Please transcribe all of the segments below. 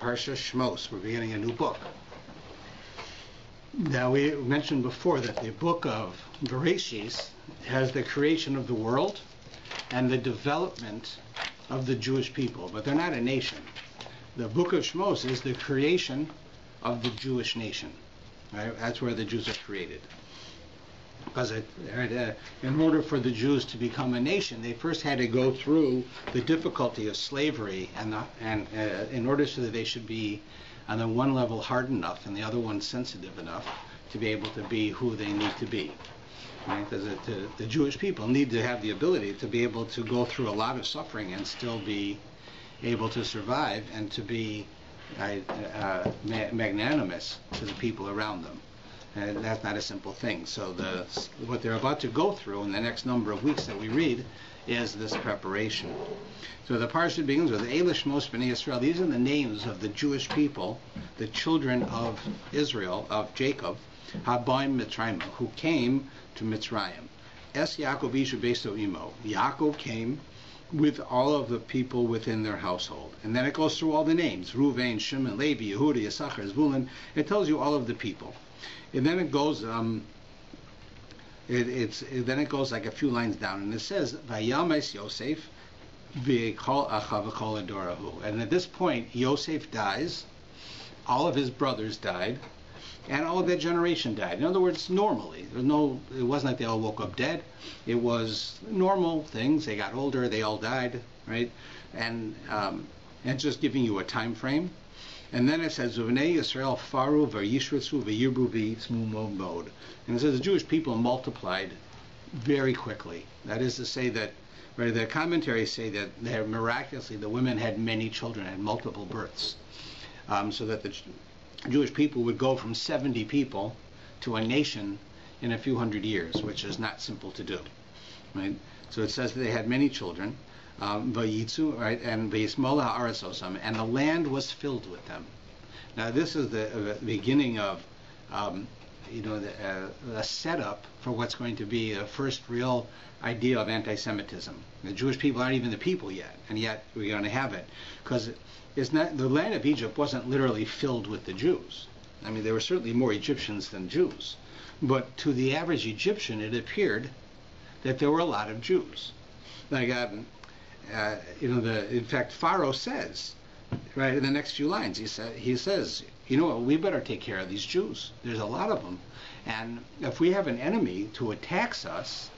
PARSHA Shemos. We're beginning a new book. Now, we mentioned before that the book of Bereshis has the creation of the world and the development of the Jewish people, but they're not a nation. The book of Shemos is the creation of the Jewish nation. Right? That's where the Jews are created. Because in order for the Jews to become a nation, they first had to go through the difficulty of slavery, and in order so that they should be on the one level hard enough and the other one sensitive enough to be able to be who they need to be. Right? Because the Jewish people need to have the ability to be able to go through a lot of suffering and still be able to survive and to be magnanimous to the people around them. And that's not a simple thing. So what they're about to go through in the next number of weeks that we read is this preparation. So the parsha begins with SHMOS B'nai Yisrael. These are the names of the Jewish people, the children of Israel, of Jacob, Habaim Mitzrayim, who came to Mitzrayim. Es Yaakov Ishu Beso Imo. Yaakov came with all of the people within their household. And then it goes through all the names. Reuven, Shimon, Levi, Yehuda, Yisachar, Zvulun. It tells you all of the people. And then it goes, then it goes like a few lines down, and it says, "Vayames Yosef v'kol achav v'kol adorahu." And at this point, Yosef dies, all of his brothers died, and all of their generation died. In other words, normally, it wasn't like they all woke up dead. It was normal things. They got older, they all died, right? And just giving you a time frame. And then it says, "V'nei Yisrael faru v'yishritzu v'yirbu v'yitzmu mod." And it says the Jewish people multiplied very quickly. That is to say that, right, the commentaries say that miraculously the women had many children, had multiple births, so that the Jewish people would go from 70 people to a nation in a few hundred years, which is not simple to do. Right? So it says that they had many children. Right, and the land was filled with them. Now this is the beginning of a setup for what's going to be the first real idea of anti-Semitism. The Jewish people aren't even the people yet, and yet we're going to have it, because it's not, the land of Egypt wasn't literally filled with the Jews. I mean, there were certainly more Egyptians than Jews, but to the average Egyptian it appeared that there were a lot of Jews. Like in fact, Pharaoh says, right in the next few lines, he says, you know what, we better take care of these Jews. There's a lot of them, and if we have an enemy who attacks us,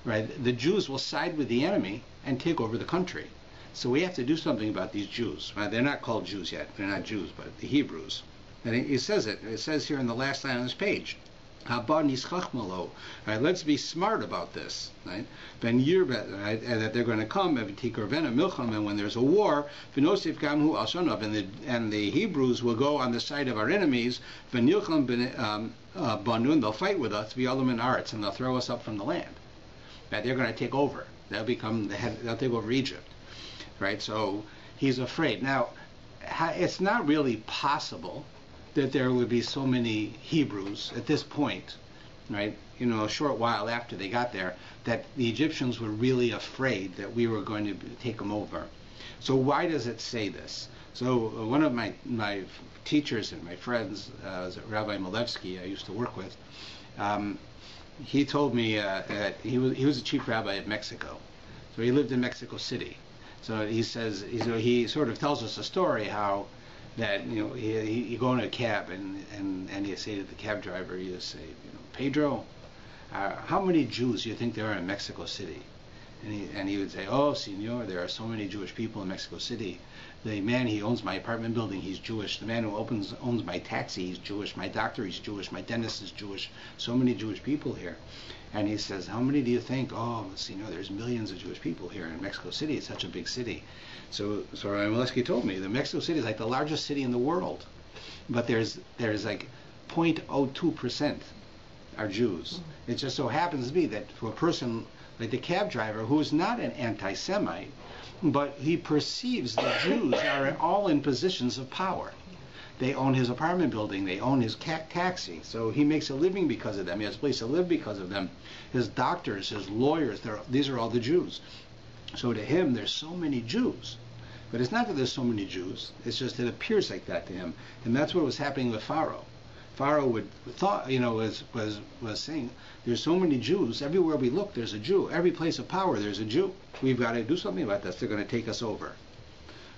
right, the Jews will side with the enemy and take over the country. So we have to do something about these Jews. Right? They're not called Jews yet. They're not Jews, but the Hebrews. And he says it. It says here in the last line on this page. Right, let's be smart about this, right? Right, that they're going to come, and when there's a war, and the Hebrews will go on the side of our enemies, they'll fight with us, and they'll throw us up from the land. Right, they're going to take over. They'll become the head. They'll take over Egypt. Right, so he's afraid. Now, it's not really possible that there would be so many Hebrews at this point, right, a short while after they got there, that the Egyptians were really afraid that we were going to take them over. So why does it say this? So one of my teachers and my friends, Rabbi Malevsky, I used to work with, he told me that he was the chief rabbi of Mexico. So he lived in Mexico City. So he says, he sort of tells us a story how that you go in a cab and you say to the cab driver, you say, Pedro, how many Jews do you think there are in Mexico City? And he would say, oh, senor, there are so many Jewish people in Mexico City. The man, he owns my apartment building, he's Jewish. The man who owns my taxi, he's Jewish. My doctor, he's Jewish. My dentist is Jewish. So many Jewish people here. And he says, how many do you think? Oh, senor, there's millions of Jewish people here in Mexico City. It's such a big city. So Molesky told me that Mexico City is like the largest city in the world, but there's like 0.02% are Jews. It just so happens to be that for a person like the cab driver, who is not an anti-Semite, but he perceives the Jews are all in positions of power. They own his apartment building, they own his taxi, so he makes a living because of them. He has a place to live because of them. His doctors, his lawyers, these are all the Jews. So to him, there's so many Jews But it's not that there's so many Jews. It's just it appears like that to him, and that's what was happening with Pharaoh. Pharaoh was saying, there's so many Jews. Everywhere we look, there's a Jew. Every place of power, there's a Jew. We've got to do something about this. They're going to take us over.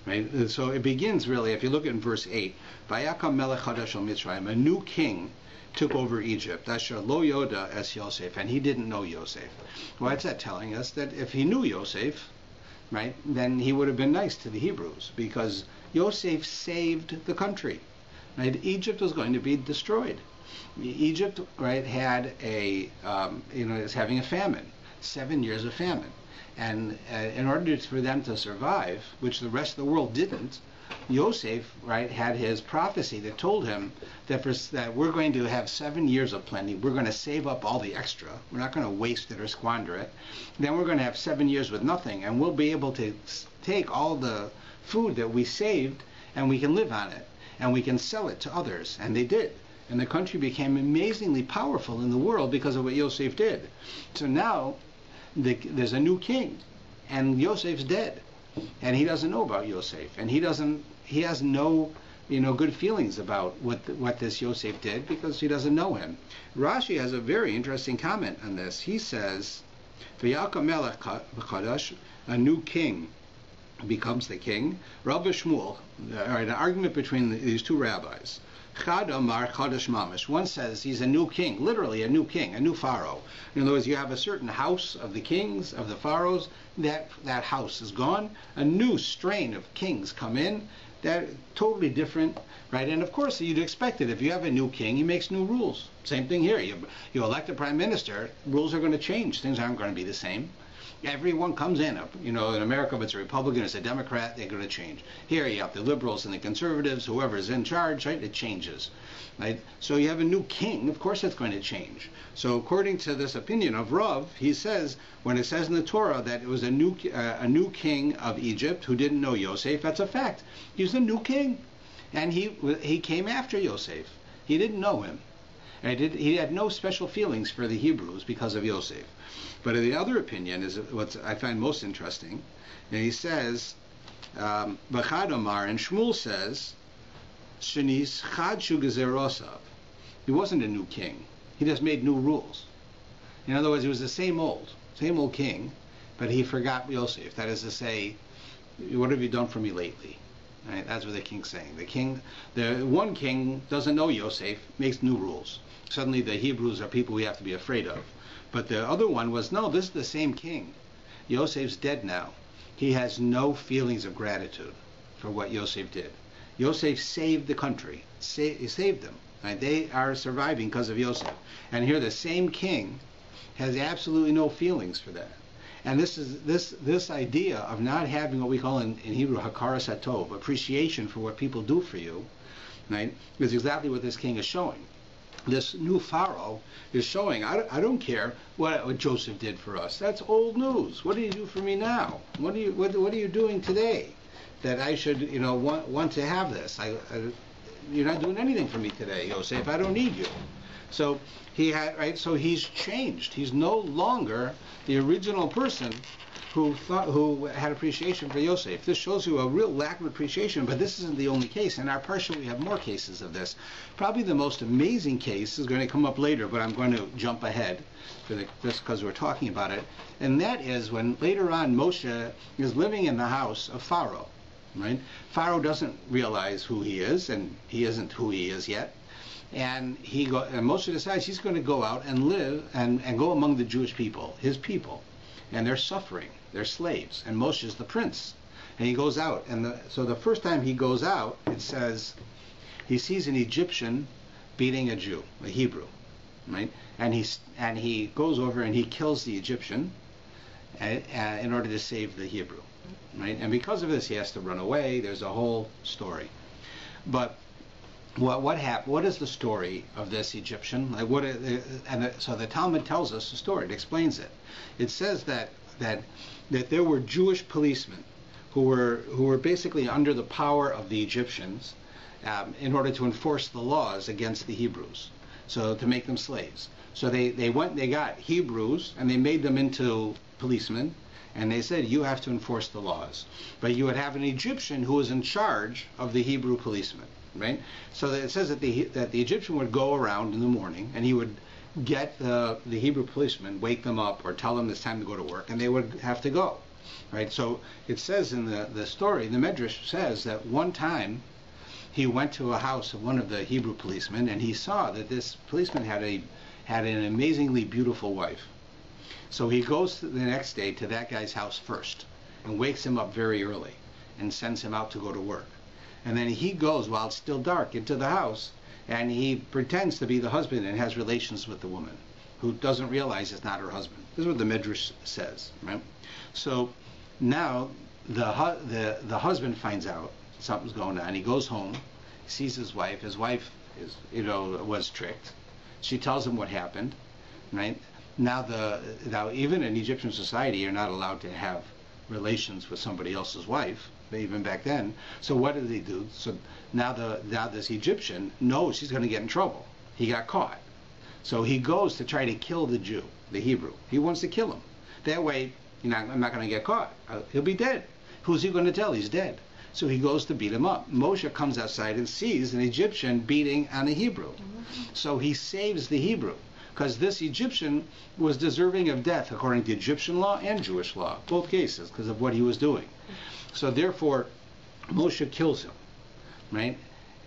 Right? And so it begins really, if you look at verse 8, Vayakam melech chadash al Mitzrayim, a new king took over Egypt, Asher lo yoda es Yosef, and he didn't know Yosef. What's that telling us? That if he knew Yosef, right, then he would have been nice to the Hebrews, because Yosef saved the country. Right? Egypt was going to be destroyed. Egypt, right, had is having a famine, 7 years of famine. And in order for them to survive, which the rest of the world didn't, Yosef, right, had his prophecy that told him that we're going to have 7 years of plenty. We're going to save up all the extra. We're not going to waste it or squander it. Then we're going to have 7 years with nothing, and we'll be able to take all the food that we saved, and we can live on it, and we can sell it to others. And they did. And the country became amazingly powerful in the world because of what Yosef did. So now there's a new king, and Yosef's dead, and he doesn't know about Yosef, and he has no good feelings about what this Yosef did, because he doesn't know him. Rashi has a very interesting comment on this. He says, "V'yakam melech chadash," a new king becomes the king. Rabbi Shmuel, an argument between these two rabbis. Chad Amar Chadash Mamish. One says he's a new king, literally a new king, a new pharaoh. In other words, you have a certain house of the kings, of the pharaohs. That house is gone. A new strain of kings come in. That totally different, right? And of course, you'd expect it. If you have a new king, he makes new rules. Same thing here. You elect a prime minister, rules are going to change. Things aren't going to be the same. Everyone comes in. In America, if it's a Republican, it's a Democrat, they're going to change. Here you have the liberals and the conservatives, whoever's in charge, right? It changes, right? So you have a new king, of course it's going to change. So according to this opinion of Rav, he says, when it says in the Torah that it was a new king of Egypt who didn't know Yosef, that's a fact. He was a new king, and he came after Yosef. He didn't know him. And he had no special feelings for the Hebrews because of Yosef. But the other opinion is what I find most interesting. And he says, B'chad Omar, and Shmuel says, Shenis chad shu gezerosav. He wasn't a new king. He just made new rules. In other words, he was the same old king, but he forgot Yosef. That is to say, what have you done for me lately? Right? That's what the king's saying. The one king doesn't know Yosef, makes new rules. Suddenly the Hebrews are people we have to be afraid of. But the other one was, no, this is the same king. Yosef's dead now. He has no feelings of gratitude for what Yosef did. Yosef saved the country. He saved them. Right? They are surviving because of Yosef. And here the same king has absolutely no feelings for that. And this idea of not having what we call in Hebrew hakaras hatov, appreciation for what people do for you, right, is exactly what this king is showing. This new pharaoh is showing, I don't care what Joseph did for us. That's old news. What do you do for me now? What are you doing today that I should want to have this? You're not doing anything for me today, Joseph. I don't need you. So so he's changed. He's no longer the original person who had appreciation for Yosef. This shows you a real lack of appreciation, but this isn't the only case. In our PARSHA, we have more cases of this. Probably the most amazing case is going to come up later, but I'm going to jump ahead just because we're talking about it. And that is when later on Moshe is living in the house of Pharaoh. Right? Pharaoh doesn't realize who he is, and he isn't who he is yet. And Moshe decides he's going to go out and live and go among the Jewish people, his people. And they're suffering. They're slaves. And Moshe is the prince. And he goes out. And so the first time he goes out, it says he sees an Egyptian beating a Jew, a Hebrew. Right? And he goes over and he kills the Egyptian in order to save the Hebrew. Right? And because of this, he has to run away. There's a whole story. But what happened? What is the story of this Egyptian? So the Talmud tells us the story. It explains it. It says that there were Jewish policemen who were basically under the power of the Egyptians in order to enforce the laws against the Hebrews, so to make them slaves. So they got Hebrews and they made them into policemen, And they said, you have to enforce the laws. But you would have an Egyptian who was in charge of the Hebrew policemen, right? So it says that the Egyptian would go around in the morning, and he would get the Hebrew policemen, wake them up, or tell them it's time to go to work, and they would have to go, right? So it says in the story, the Medrash says that one time he went to a house of one of the Hebrew policemen, and he saw that this policeman had an amazingly beautiful wife. So he goes the next day to that guy's house first and wakes him up very early and sends him out to go to work. And then he goes, while it's still dark, into the house, and he pretends to be the husband and has relations with the woman, who doesn't realize it's not her husband. This is what the Midrash says, right? So now the husband finds out something's going on. He goes home, sees his wife. His wife was tricked. She tells him what happened, right? Now even in Egyptian society, you're not allowed to have relations with somebody else's wife, even back then. So what did he do? So now this Egyptian knows he's going to get in trouble. He got caught. So he goes to try to kill the Jew, the Hebrew. He wants to kill him. That way, I'm not going to get caught. He'll be dead. Who's he going to tell? He's dead. So he goes to beat him up. Moshe comes outside and sees an Egyptian beating on a Hebrew. So he saves the Hebrew, because this Egyptian was deserving of death according to Egyptian law and Jewish law, both cases, because of what he was doing. So therefore, Moshe kills him, right?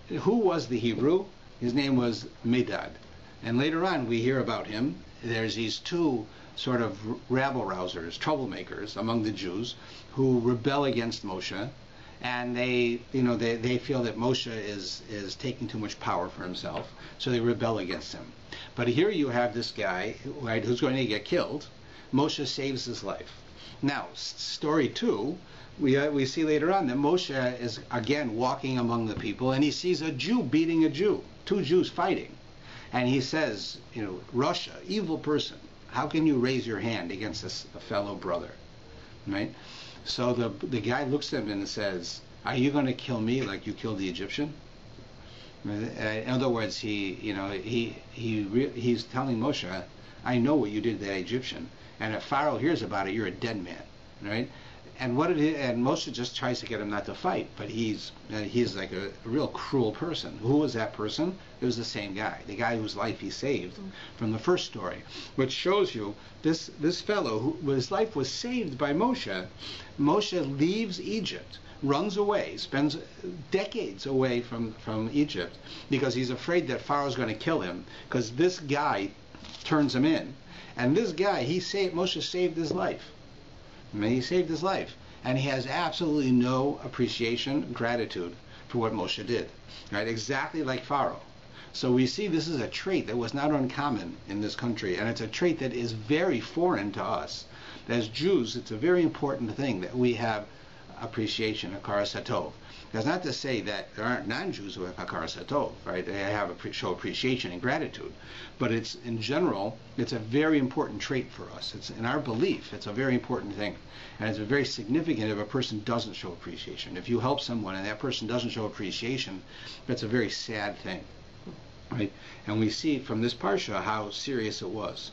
Who was the Hebrew? His name was Medad. And later on, we hear about him. There's these two sort of rabble-rousers, troublemakers among the Jews, who rebel against Moshe, and they feel that Moshe is taking too much power for himself, so they rebel against him. But here you have this guy, right, who's going to get killed. Moshe saves his life. Now, story 2, we see later on that Moshe is again walking among the people, and he sees a Jew beating a Jew, 2 Jews fighting. And he says, Russia, evil person, how can you raise your hand against a fellow brother, right? So the guy looks at him and says, are you going to kill me like you killed the Egyptian? In other words, he's telling Moshe, I know what you did to that Egyptian, and if Pharaoh hears about it, you're a dead man, right? And and Moshe just tries to get him not to fight, but he's like a real cruel person. Who was that person? It was the same guy, the guy whose life he saved from the first story, which shows you this fellow whose life was saved by Moshe. Moshe leaves Egypt, runs away, spends decades away from Egypt, because he's afraid that Pharaoh's going to kill him, because this guy turns him in. And this guy, Moshe saved his life. He saved his life. And he has absolutely no appreciation, gratitude for what Moshe did. Right? Exactly like Pharaoh. So we see this is a trait that was not uncommon in this country, and it's a trait that is very foreign to us. As Jews, it's a very important thing that we have appreciation, hakaras hatov. That's not to say that there aren't non-Jews who have hakaras hatov, right? They have show appreciation and gratitude, but it's in general, it's a very important trait for us. It's in our belief, it's a very important thing, and it's very significant if a person doesn't show appreciation. If you help someone and that person doesn't show appreciation, that's a very sad thing, right? And we see from this parsha how serious it was.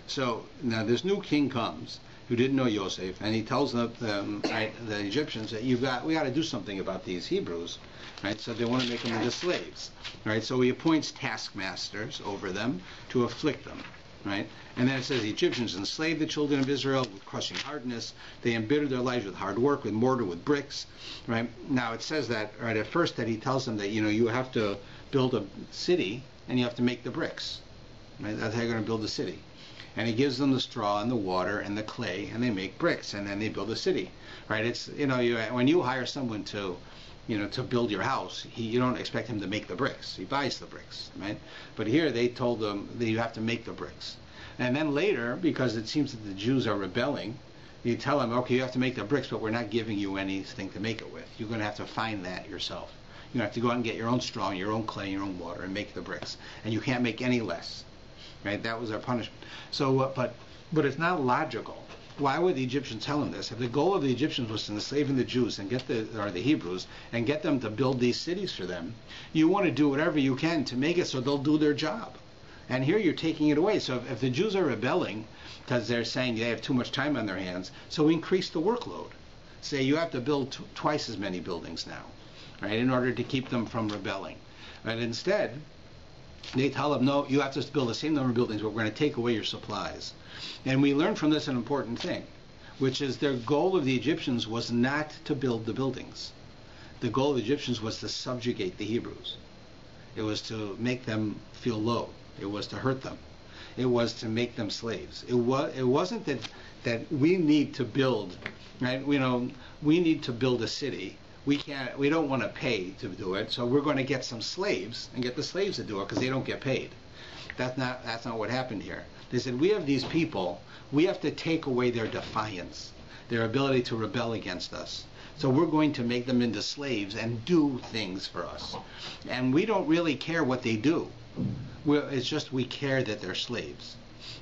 So now this new king comes, who didn't know Yosef, and he tells the Egyptians that we got to do something about these Hebrews, right? So they want to make them into slaves, right? So he appoints taskmasters over them to afflict them, right? And then it says the Egyptians enslaved the children of Israel with crushing hardness. They embittered their lives with hard work, with mortar, with bricks, right? Now it says that right at first that he tells them that you have to build a city and you have to make the bricks, right? That's how you're going to build a city. And he gives them the straw and the water and the clay, and they make bricks, and then they build a city, right? It's when you hire someone to build your house, you don't expect him to make the bricks. He buys the bricks, right? But here they told them that you have to make the bricks, and then later, because it seems that the Jews are rebelling, you tell them, okay, you have to make the bricks, but we're not giving you anything to make it with. You're going to have to find that yourself. You have to go out and get your own straw, your own clay, your own water, and make the bricks, and you can't make any less. Right, that was our punishment. So, but it's not logical. Why would the Egyptians tell them this? If the goal of the Egyptians was to enslave the Jews and get the Hebrews and get them to build these cities for them, you want to do whatever you can to make it so they'll do their job. And here you're taking it away. So if the Jews are rebelling because they're saying they have too much time on their hands, so increase the workload. Say you have to build twice as many buildings now, right, in order to keep them from rebelling. And instead, they tell them, no, you have to build the same number of buildings, but we're going to take away your supplies. And we learn from this an important thing, which is their goal of the Egyptians was not to build the buildings. The goal of the Egyptians was to subjugate the Hebrews. It was to make them feel low. It was to hurt them. It was to make them slaves. It wasn't that we need to build, right? We need to build a city. We don't want to pay to do it, so we're going to get some slaves and get the slaves to do it because they don't get paid. That's not what happened here. They said, we have these people, we have to take away their defiance, their ability to rebel against us. So we're going to make them into slaves and do things for us. And we don't really care what they do. It's just we care that they're slaves.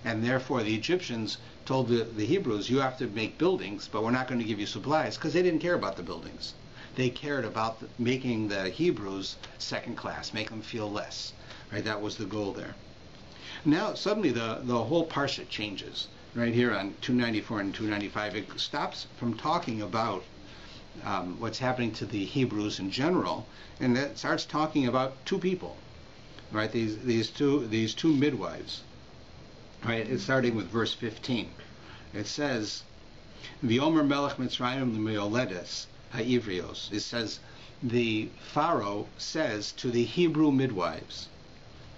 And therefore the Egyptians told the Hebrews, you have to make buildings, but we're not going to give you supplies, because they didn't care about the buildings. They cared about making the Hebrews second class, make them feel less. Right? That was the goal there. Now suddenly the whole PARSHA changes. Right here on 294 and 295, it stops from talking about what's happening to the Hebrews in general, and it starts talking about two people. Right? These two midwives. Right? It's starting with verse 15. It says, "V'yomer melech Mitzrayim l'meoledes ha'ivrios." It says, the Pharaoh says to the Hebrew midwives,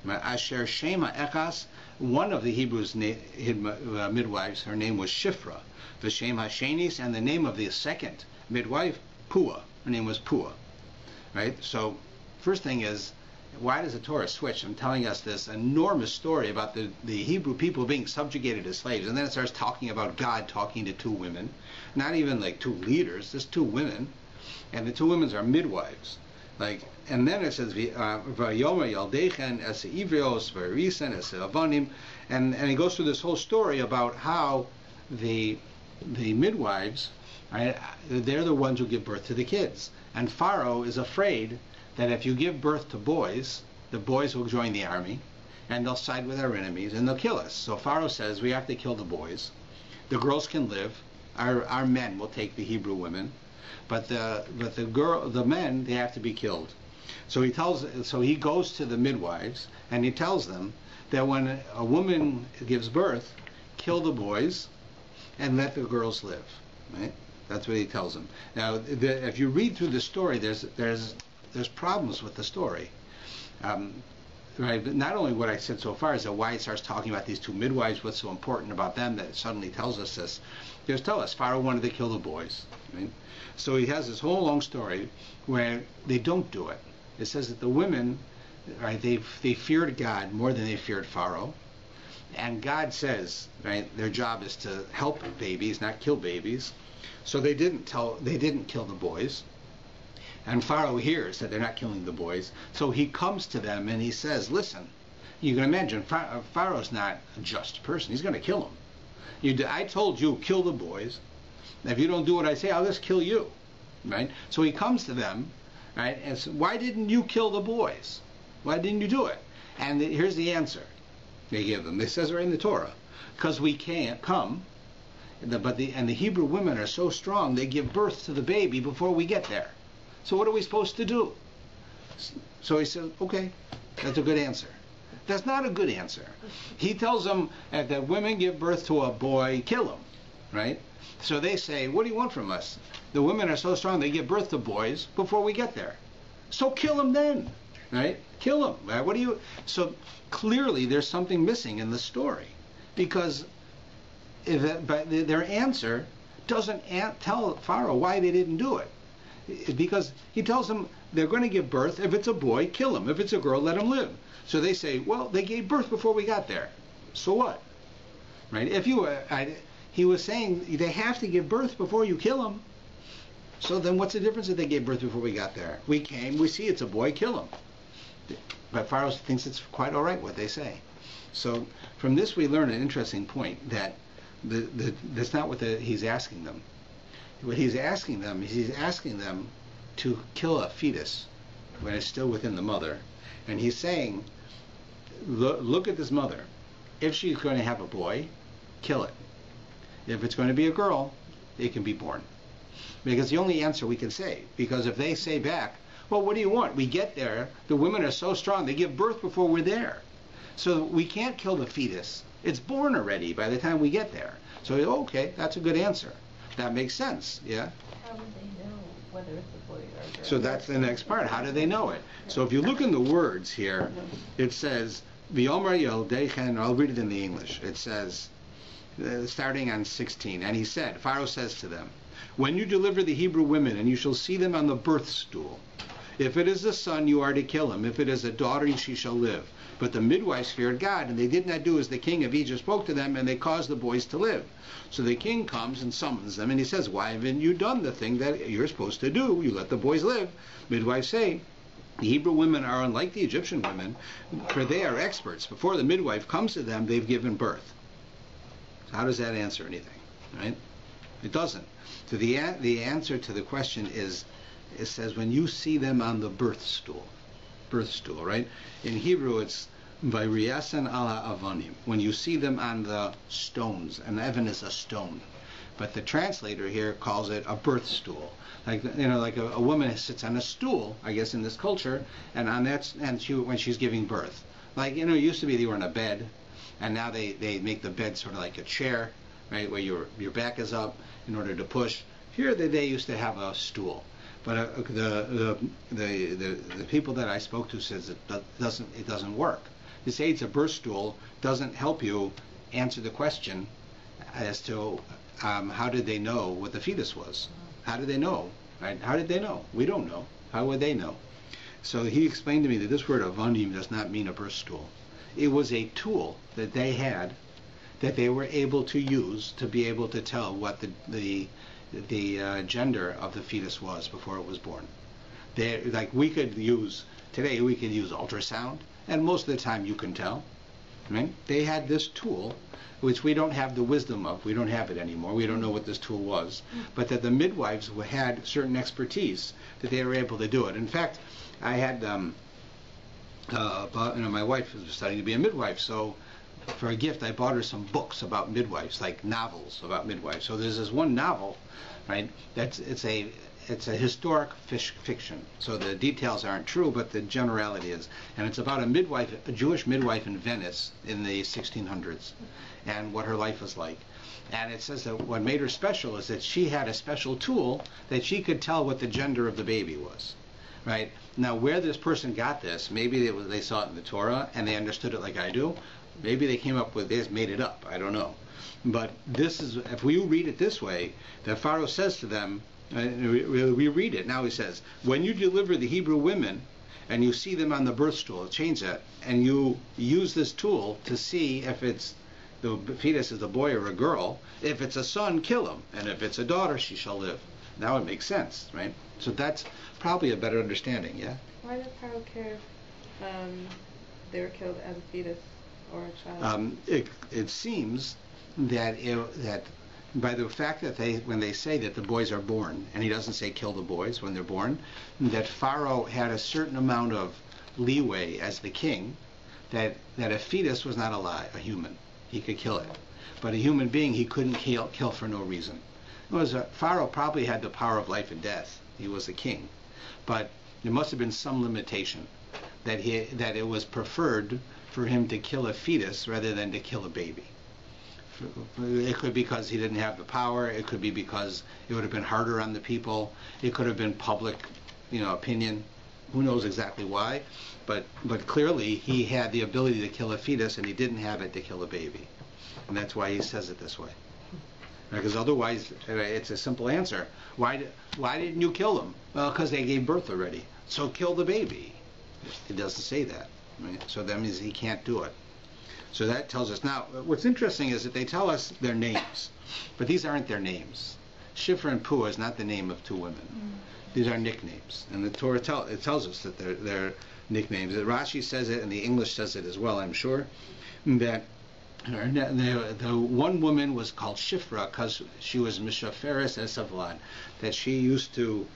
"Asher shema echas," one of the Hebrews midwives, her name was Shifra. V'shem hashenis, and the name of the second midwife, Pua. Her name was Pua. Right? So, first thing is, why does the Torah switch from telling us this enormous story about the Hebrew people being subjugated as slaves, and then it starts talking about God talking to two women, not even like two leaders, just two women, and the two women are midwives. And then it says, "Vayomer yaldechen es ivrios v'risen es avanim," and it goes through this whole story about how the midwives, right, they're the ones who give birth to the kids, and Pharaoh is afraid that if you give birth to boys, the boys will join the army, and they'll side with our enemies, and they'll kill us. So Pharaoh says, we have to kill the boys. The girls can live. Our men will take the Hebrew women, but the men, they have to be killed. So he goes to the midwives, and he tells them that when a woman gives birth, kill the boys, and let the girls live. Right? That's what he tells them. Now, if you read through the story, there's problems with the story. Right? But not only what I said so far is that why it starts talking about these two midwives, what's so important about them that it suddenly tells us this. Just tell us, Pharaoh wanted to kill the boys. Right? So he has this whole long story where they don't do it. It says that the women, right, they feared God more than they feared Pharaoh. And God says, right, their job is to help babies, not kill babies. So they didn't kill the boys. And Pharaoh hears that they're not killing the boys, so he comes to them and he says, listen, you can imagine, Pharaoh's not a just person. He's going to kill them. I told you, kill the boys. If you don't do what I say, I'll just kill you. Right? So he comes to them, right, and says, why didn't you kill the boys? Why didn't you do it? And here's the answer they give them. It says right in the Torah, because we can't come, and the Hebrew women are so strong, they give birth to the baby before we get there. So what are we supposed to do? So he says, okay, that's a good answer. That's not a good answer. He tells them that women give birth to a boy, kill him, right? So they say, what do you want from us? The women are so strong, they give birth to boys before we get there. So kill them then, right? Kill them. Right? So clearly there's something missing in the story, because their answer doesn't tell Pharaoh why they didn't do it. Because he tells them they're going to give birth. If it's a boy, kill him. If it's a girl, let him live. So they say, well, they gave birth before we got there. So what? Right? He was saying they have to give birth before you kill them. So then what's the difference if they gave birth before we got there? We came, we see it's a boy, kill him. But Pharaoh thinks it's quite all right what they say. So from this we learn an interesting point, that that's not what he's asking them. What he's asking them is he's asking them to kill a fetus when it's still within the mother. And he's saying look at this mother. If she's going to have a boy, kill it. If it's going to be a girl, it can be born. Because the only answer we can say. Because if they say back, well, what do you want? We get there, the women are so strong, they give birth before we're there. So we can't kill the fetus. It's born already by the time we get there. So, okay, that's a good answer. That makes sense, yeah? How would they know whether it's a boy or a girl? So that's the next part. How do they know it? So if you look in the words here, it says, V'yomer Yeldeichem, I'll read it in the English. It says, starting on 16, and he said, Pharaoh says to them, when you deliver the Hebrew women, and you shall see them on the birth stool, if it is a son, you are to kill him. If it is a daughter, she shall live. But the midwives feared God, and they did not do as the king of Egypt spoke to them, and they caused the boys to live. So the king comes and summons them, and he says, why haven't you done the thing that you're supposed to do? You let the boys live. Midwives say, the Hebrew women are unlike the Egyptian women, for they are experts. Before the midwife comes to them, they've given birth. So how does that answer anything? Right? It doesn't. So the answer to the question is, it says when you see them on the birth stool, right? In Hebrew, it's vayriasen ala avanim. When you see them on the stones, an evan is a stone, but the translator here calls it a birth stool. Like like a woman sits on a stool, I guess, in this culture, and on that, and when she's giving birth, like it used to be they were in a bed, and now they make the bed sort of like a chair, right, where your back is up in order to push. Here they used to have a stool. But the people that I spoke to says it doesn't work. To say it's a birth stool doesn't help you answer the question as to how did they know what the fetus was? How did they know? Right? How did they know? We don't know. How would they know? So he explained to me that this word avanim does not mean a birth stool. It was a tool that they had that they were able to use to be able to tell what the gender of the fetus was before it was born. Like we could use ultrasound, and most of the time you can tell. Right? They had this tool, which we don't have the wisdom of. We don't have it anymore. We don't know what this tool was, but that the midwives had certain expertise that they were able to do it. In fact, I had my wife was studying to be a midwife, so for a gift I bought her some books about midwives, like novels about midwives. So there's this one novel, right? It's a historic fiction. So the details aren't true, but the generality is. And it's about a Jewish midwife in Venice in the 1600s, and what her life was like. And it says that what made her special is that she had a special tool that she could tell what the gender of the baby was. Right? Now, where this person got this, maybe they saw it in the Torah and they understood it like I do. Maybe they came up with this, made it up. I don't know. But this is, if we read it this way, that Pharaoh says to them, we read it. Now he says, when you deliver the Hebrew women and you see them on the birth stool, change that, and you use this tool to see if the fetus is a boy or a girl. If it's a son, kill him. And if it's a daughter, she shall live. Now it makes sense, right? So that's probably a better understanding, yeah? Why does Pharaoh care if they were killed as a fetus or a child? It seems that by the fact that when they say that the boys are born, and he doesn't say kill the boys when they're born, that Pharaoh had a certain amount of leeway as the king, that a fetus was not a human. He could kill it. But a human being he couldn't kill for no reason. Pharaoh probably had the power of life and death. He was the king. But there must have been some limitation that it was preferred for him to kill a fetus rather than to kill a baby. It could be because he didn't have the power. It could be because it would have been harder on the people. It could have been public, opinion. Who knows exactly why? But clearly he had the ability to kill a fetus, and he didn't have it to kill a baby, and that's why he says it this way. Because otherwise, it's a simple answer. Why didn't you kill them? Well, because they gave birth already. So kill the baby. It doesn't say that. Right? So that means he can't do it. So that tells us. Now, what's interesting is that they tell us their names, but these aren't their names. Shifra and Puah is not the name of two women. These are nicknames, and the Torah tells us that they're nicknames. Rashi says it, and the English says it as well, I'm sure, that the one woman was called Shifra because she was Mishaferes Esavlan, that she used to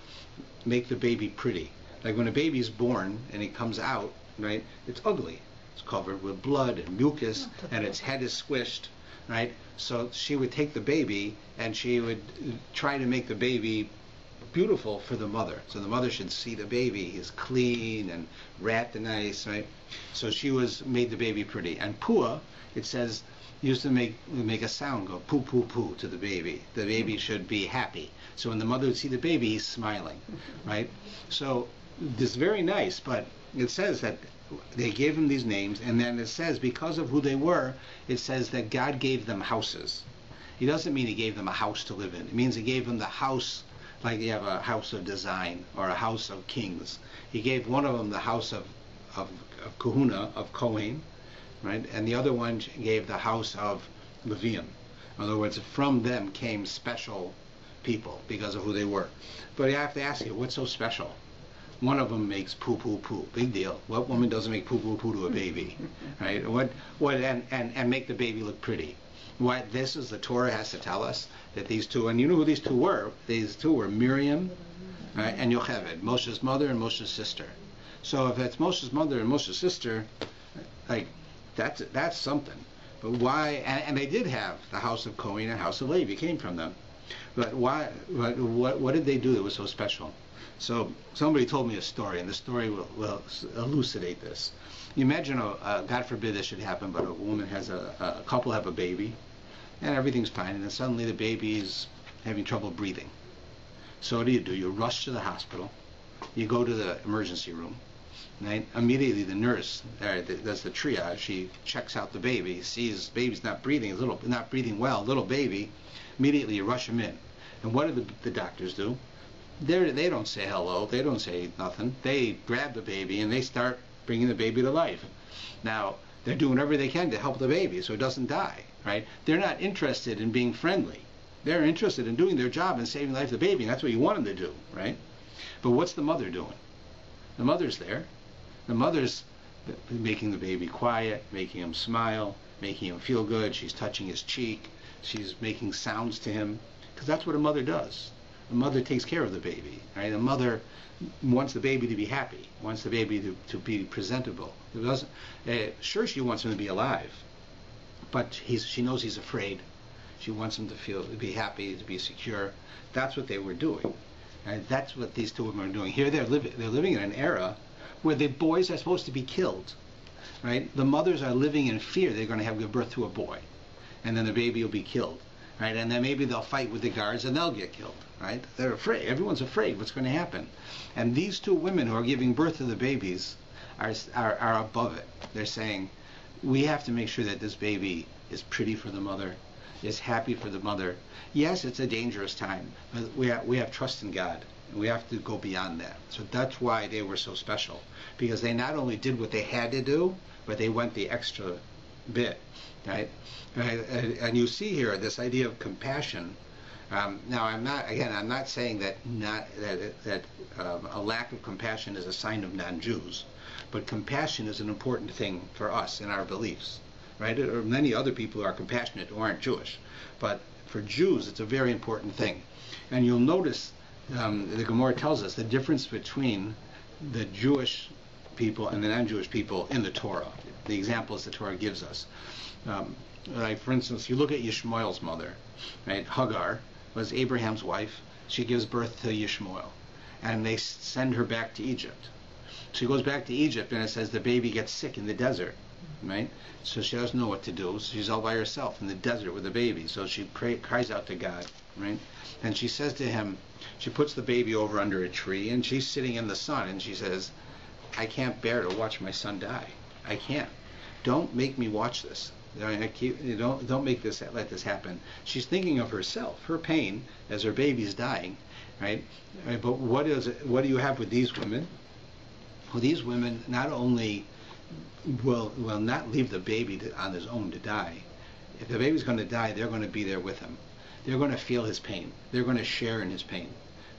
make the baby pretty. Like when a baby's born and he comes out, right, it's ugly. It's covered with blood and mucus, and its head is squished, right? So she would take the baby, and she would try to make the baby beautiful for the mother. So the mother should see the baby. He's clean and rat nice, right? So she made the baby pretty. And Pua, it says, used to make a sound, go poo poo poo to the baby. The baby should be happy. So when the mother would see the baby, he's smiling, right? So this is very nice, but it says that they gave him these names, and then it says because of who they were, it says that God gave them houses. He doesn't mean he gave them a house to live in. It means he gave them the house, like you have a house of design or a house of kings. He gave one of them the house of kahuna, of Kohen, right? And the other one gave the house of Levium. In other words, from them came special people because of who they were. But you have to ask you, what's so special? One of them makes poo poo poo. Big deal. What woman doesn't make poo poo poo to a baby, right? And make the baby look pretty? What this is, the Torah has to tell us that these two, and you know who these two were? These two were Miriam, right, and Yocheved, Moshe's mother and Moshe's sister. So if it's Moshe's mother and Moshe's sister, like that's something. But why? And they did have the house of Kohen and house of Levi came from them. But why? What did they do that was so special? So somebody told me a story, and the story will elucidate this. You imagine, God forbid this should happen, but a woman has a couple have a baby, and everything's fine, and then suddenly the baby's having trouble breathing. So what do? You rush to the hospital, you go to the emergency room, right? Immediately the nurse does the triage. She checks out the baby, sees baby's not breathing, not breathing well, little baby. Immediately you rush him in, and what do the doctors do? They don't say hello, they don't say nothing. They grab the baby and they start bringing the baby to life. Now, they're doing whatever they can to help the baby so it doesn't die, right? They're not interested in being friendly. They're interested in doing their job and saving the life of the baby, and that's what you want them to do, right? But what's the mother doing? The mother's there. The mother's making the baby quiet, making him smile, making him feel good. She's touching his cheek. She's making sounds to him, because that's what a mother does. The mother takes care of the baby, right? The mother wants the baby to be happy, wants the baby to be presentable. It doesn't, sure, she wants him to be alive, but she knows he's afraid. She wants him to be happy, to be secure. That's what they were doing. Right? That's what these two women are doing. Here they're living in an era where the boys are supposed to be killed, right? The mothers are living in fear they're going to give birth to a boy, and then the baby will be killed. Right, and then maybe they'll fight with the guards and they'll get killed. Right? They're afraid. Everyone's afraid what's going to happen. And these two women who are giving birth to the babies are above it. They're saying, we have to make sure that this baby is pretty for the mother, is happy for the mother. Yes, it's a dangerous time, but we have trust in God. And we have to go beyond that. So that's why they were so special, because they not only did what they had to do, but they went the extra bit. Right? And you see here this idea of compassion. Now, I'm not saying that a lack of compassion is a sign of non-Jews, but compassion is an important thing for us in our beliefs, right? Or many other people who are compassionate who aren't Jewish, but for Jews, it's a very important thing. And you'll notice the Gemara tells us the difference between the Jewish people and the non-Jewish people in the Torah. The examples the Torah gives us. Right, for instance, you look at Yishmael's mother, right? Hagar was Abraham's wife. She gives birth to Yishmael, and they send her back to Egypt. She goes back to Egypt, and it says the baby gets sick in the desert, right? So she doesn't know what to do. So she's all by herself in the desert with the baby. So she cries out to God, right? And she says to him, she puts the baby over under a tree, and she's sitting in the sun, and she says, I can't bear to watch my son die. I can't. Don't make me watch this. Don't let this happen. She's thinking of herself, her pain as her baby's dying, right? But what do you have with these women? Well, these women not only will not leave the baby on his own to die. If the baby's going to die, they're going to be there with him. They're going to feel his pain. They're going to share in his pain.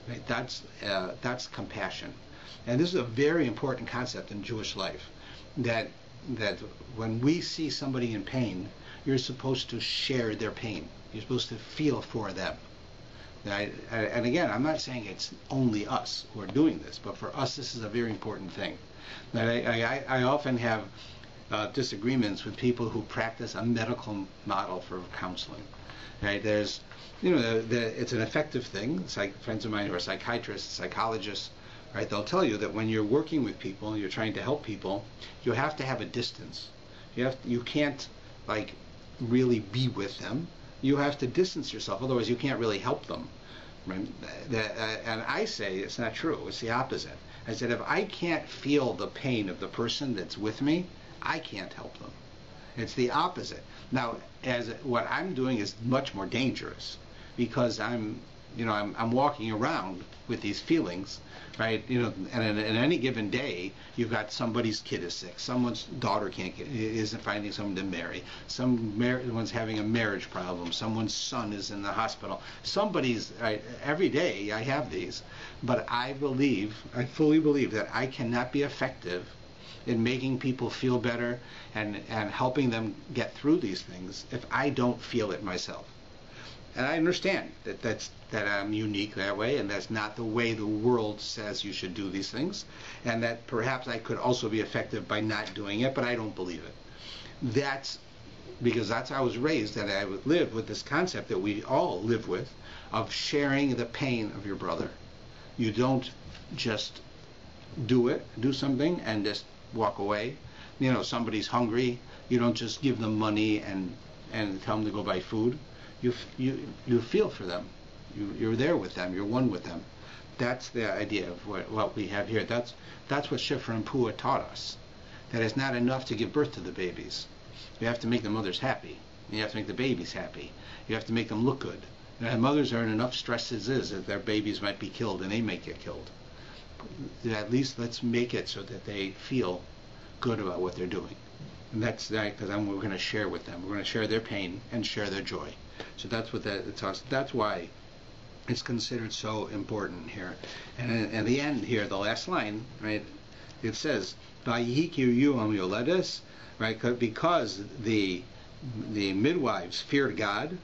Right? That's compassion, and this is a very important concept in Jewish life. That when we see somebody in pain, you're supposed to share their pain. You're supposed to feel for them. Right? And again, I'm not saying it's only us who are doing this, but for us, this is a very important thing. I often have disagreements with people who practice a medical model for counseling. Right? There's, it's an effective thing. Friends of mine who are psychiatrists, psychologists, right? They'll tell you that when you're working with people, you're trying to help people, you have to have a distance. You can't like really be with them. You have to distance yourself, otherwise you can't really help them. Right? And I say it's not true. It's the opposite. I said if I can't feel the pain of the person that's with me, I can't help them. It's the opposite. Now, what I'm doing is much more dangerous because I'm walking around with these feelings, right? And in any given day, you've got somebody's kid is sick, someone's daughter isn't finding someone to marry, someone's having a marriage problem, someone's son is in the hospital, right? Every day I have these, but I fully believe that I cannot be effective in making people feel better and helping them get through these things if I don't feel it myself. And I understand that I'm unique that way, and that's not the way the world says you should do these things, and that perhaps I could also be effective by not doing it, but I don't believe it. That's because that's how I was raised, that I would live with this concept that we all live with of sharing the pain of your brother. You don't just do something and just walk away. Somebody's hungry, you don't just give them money and tell them to go buy food. You feel for them. You're there with them. You're one with them. That's the idea of what we have here. That's what Shifra and Pua taught us. That it's not enough to give birth to the babies. You have to make the mothers happy. You have to make the babies happy. You have to make them look good. And mothers are in enough stress as is that their babies might be killed and they may get killed. At least let's make it so that they feel good about what they're doing. And that's because we're going to share with them. We're going to share their pain and share their joy. So that's what that's why it's considered so important here. And at the end here, the last line, right? It says, "Vayikiryu yoledes," right? Because the midwives feared God,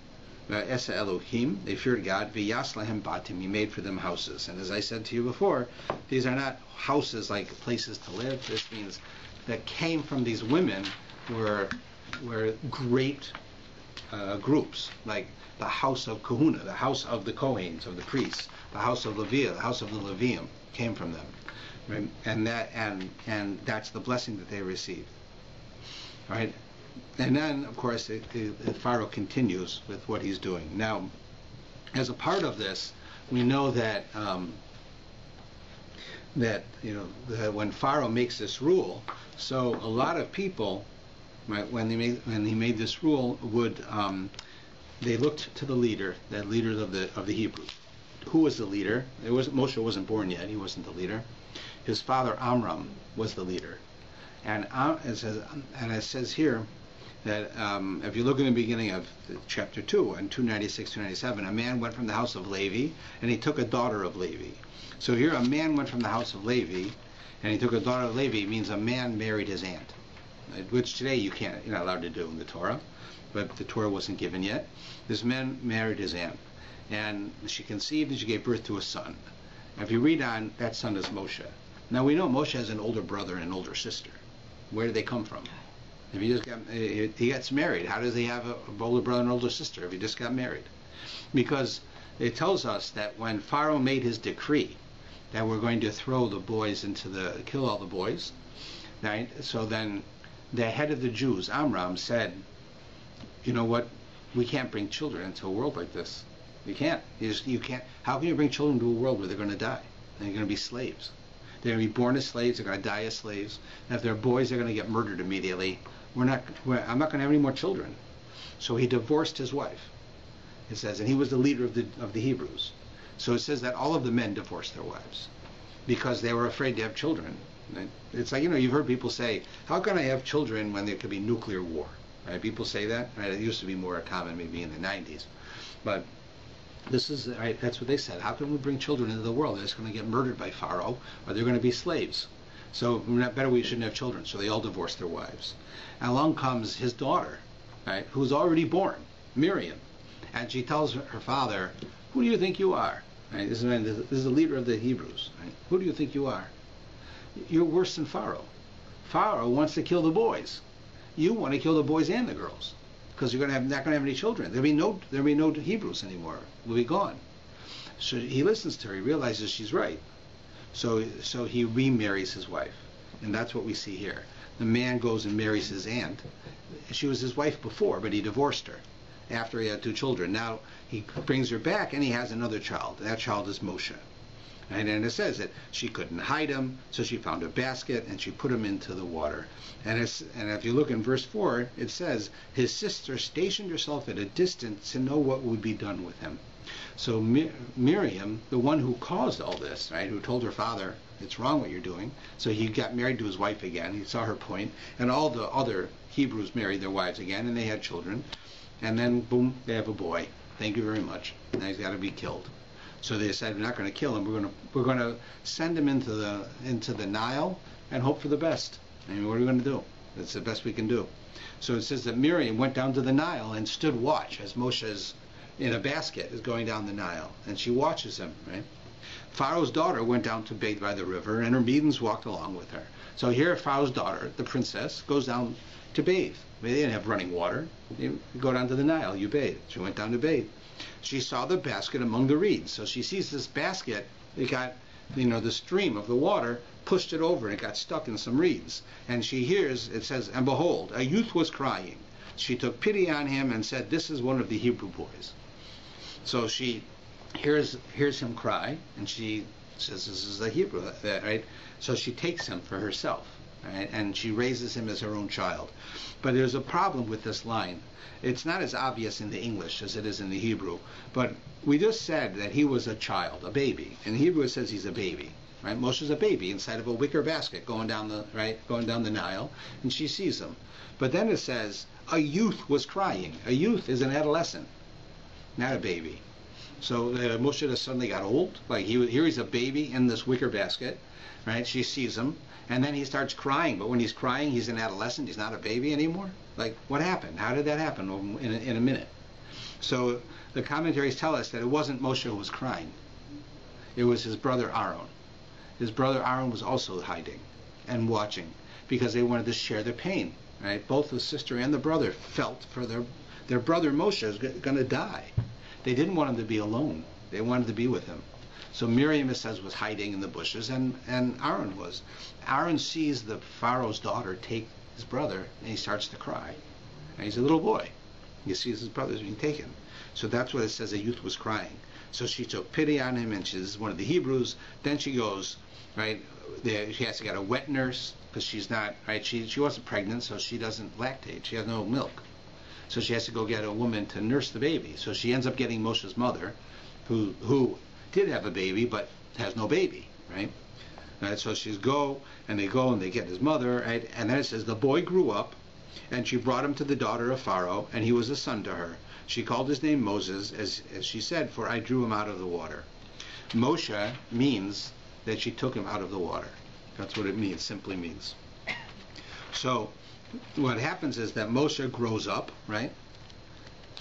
Esa Elohim, they feared God. V'yaslahem batim, He made for them houses. And as I said to you before, these are not houses like places to live. This means that came from these women were great groups, like the house of Kahuna, the house of the Kohanes, of the priests, the house of Leviah, the house of the Levium came from them, right? And that's the blessing that they received, right? And then, of course, the Pharaoh continues with what he's doing. Now, as a part of this, we know that that when Pharaoh makes this rule, so a lot of people, right, when he made this rule, would they looked to the leader, the leaders of the Hebrews. Who was the leader? Moshe wasn't born yet; he wasn't the leader. His father Avram was the leader, and it says here that if you look in the beginning of chapter 2, and 296, 297, a man went from the house of Levi, and he took a daughter of Levi. So here, a man went from the house of Levi, and he took a daughter of Levi. It means a man married his aunt, which today you're not allowed to do in the Torah, but the Torah wasn't given yet. This man married his aunt, and she conceived and she gave birth to a son. If you read on, that son is Moshe. Now we know Moshe has an older brother and an older sister. Where did they come from? If he gets married, how does he have an older brother and older sister if he just got married? Because it tells us that when Pharaoh made his decree that we're going to throw the boys kill all the boys, right? So then the head of the Jews, Amram, said, you know what? We can't bring children into a world like this. You can't. You can't. How can you bring children to a world where they're going to die? They're going to be slaves. They're going to be born as slaves. They're going to die as slaves. And if they're boys, they're going to get murdered immediately. I'm not going to have any more children. So he divorced his wife. It says, and he was the leader of the Hebrews. So it says that all of the men divorced their wives because they were afraid to have children. It's like, you've heard people say, how can I have children when there could be nuclear war? Right? People say that. Right? It used to be more common maybe in the 90s. But this is, right, that's what they said. How can we bring children into the world? They're just going to get murdered by Pharaoh, or they're going to be slaves. So better we shouldn't have children. So they all divorced their wives. And along comes his daughter, right, who's already born, Miriam. And she tells her father, who do you think you are? Right? This is the leader of the Hebrews. Right? Who do you think you are? You're worse than Pharaoh. Pharaoh wants to kill the boys. you want to kill the boys and the girls, because you're not going to have any children. There'll be no Hebrews anymore. We'll be gone. So he listens to her. He realizes she's right. So he remarries his wife, and that's what we see here. The man goes and marries his aunt. She was his wife before, but he divorced her after he had 2 children. Now he brings her back, and he has another child. That child is Moshe. And then it says that she couldn't hide him, so she found a basket and she put him into the water. And if you look in verse 4, it says, his sister stationed herself at a distance to know what would be done with him. So Miriam, the one who caused all this, right, who told her father, it's wrong what you're doing, so he got married to his wife again. He saw her point, and all the other Hebrews married their wives again, and they had children. And then, boom, they have a boy. Thank you very much. Now he's got to be killed. So they decided, we're not going to kill him. We're going to send him into the Nile and hope for the best. I mean, what are we going to do? That's the best we can do. So it says that Miriam went down to the Nile and stood watch as Moshe's in a basket is going down the Nile, and she watches him. Right? Pharaoh's daughter went down to bathe by the river, and her maidens walked along with her. So here, Pharaoh's daughter, the princess, goes down to bathe. They didn't have running water. You go down to the Nile, you bathe. She went down to bathe. She saw the basket among the reeds. So she sees this basket. It got, the stream of the water pushed it over, and it got stuck in some reeds. And she hears, it says, and behold, a youth was crying. She took pity on him and said, this is one of the Hebrew boys. So she hears him cry, and she says, this is a Hebrew, right? So she takes him for herself, right? And she raises him as her own child. But there's a problem with this line. It's not as obvious in the English as it is in the Hebrew, but we just said that he was a child, a baby. In Hebrew it says he's a baby, right? Moshe's a baby inside of a wicker basket going down the Nile, and she sees him. But then it says a youth was crying. A youth is an adolescent, not a baby. So Moshe just suddenly got old. Like here he's a baby in this wicker basket, right? She sees him, and then he starts crying. But when he's crying, he's an adolescent. He's not a baby anymore. Like, what happened? How did that happen in a minute? So the commentaries tell us that it wasn't Moshe who was crying. It was his brother Aaron. His brother Aaron was also hiding and watching because they wanted to share their pain. Right? Both the sister and the brother felt for their brother Moshe is going to die. They didn't want him to be alone. They wanted to be with him. So Miriam, it says, was hiding in the bushes, and Aaron was. Aaron sees the Pharaoh's daughter take his brother, and he starts to cry. And he's a little boy. He sees his brother's being taken. So that's what it says, a youth was crying. So she took pity on him, and she's one of the Hebrews. Then she goes, right, she has to get a wet nurse, because she's not, right, she wasn't pregnant, so she doesn't lactate. She has no milk. So she has to go get a woman to nurse the baby. So she ends up getting Moshe's mother, who did have a baby, but has no baby, right? So they go and they get his mother, right? And then it says, the boy grew up, and she brought him to the daughter of Pharaoh, and he was a son to her. She called his name Moses, as she said, for I drew him out of the water. Moshe means that she took him out of the water. That's what it means, simply means. So what happens is that Moshe grows up, right?